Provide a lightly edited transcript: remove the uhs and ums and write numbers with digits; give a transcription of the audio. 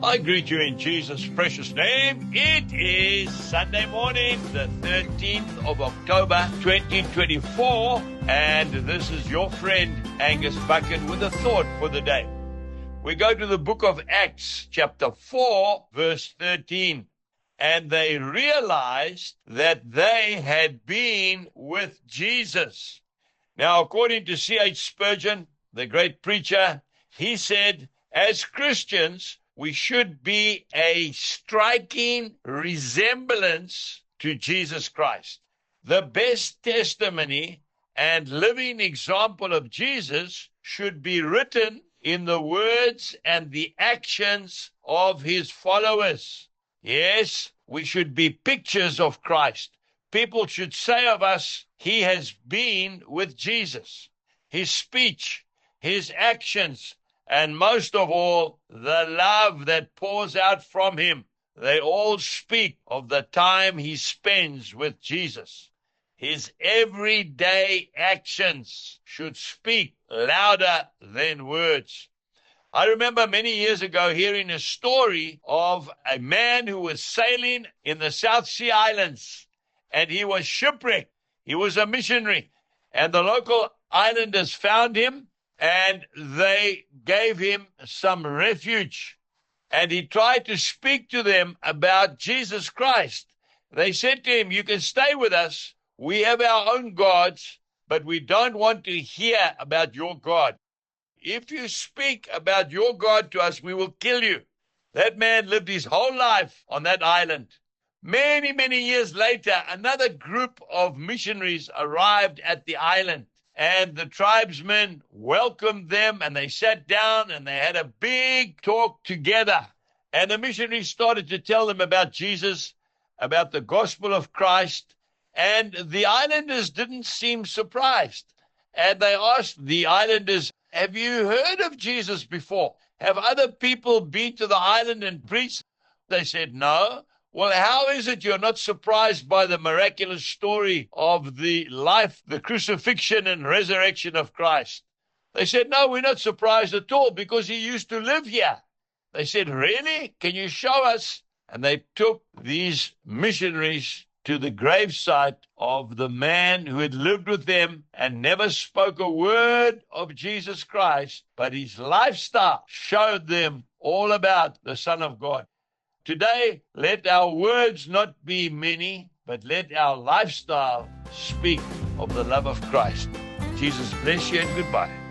I greet you in Jesus' precious name. It is Sunday morning, the 13th of October, 2024, and this is your friend, Angus Buchen, with a thought for the day. We go to the book of Acts, chapter 4, verse 13, and they realized that they had been with Jesus. Now, according to C.H. Spurgeon, the great preacher, he said, as Christians, we should be a striking resemblance to Jesus Christ. The best testimony and living example of Jesus should be written in the words and the actions of his followers. Yes, we should be pictures of Christ. People should say of us, he has been with Jesus. His speech, his actions, and most of all, the love that pours out from him. They all speak of the time he spends with Jesus. His everyday actions should speak louder than words. I remember many years ago hearing a story of a man who was sailing in the South Sea Islands, and he was shipwrecked. He was a missionary, and the local islanders found him, and they gave him some refuge. And he tried to speak to them about Jesus Christ. They said to him, you can stay with us. We have our own gods, but we don't want to hear about your God. If you speak about your God to us, we will kill you. That man lived his whole life on that island. Many, many years later, another group of missionaries arrived at the island. And the tribesmen welcomed them, and they sat down, and they had a big talk together. And the missionaries started to tell them about Jesus, about the gospel of Christ. And the islanders didn't seem surprised. And they asked the islanders, have you heard of Jesus before? Have other people been to the island and preached? They said, no. Well, how is it you're not surprised by the miraculous story of the life, the crucifixion and resurrection of Christ? They said, no, we're not surprised at all because he used to live here. They said, really? Can you show us? And they took these missionaries to the gravesite of the man who had lived with them and never spoke a word of Jesus Christ, but his lifestyle showed them all about the Son of God. Today, let our words not be many, but let our lifestyle speak of the love of Christ. Jesus bless you and goodbye.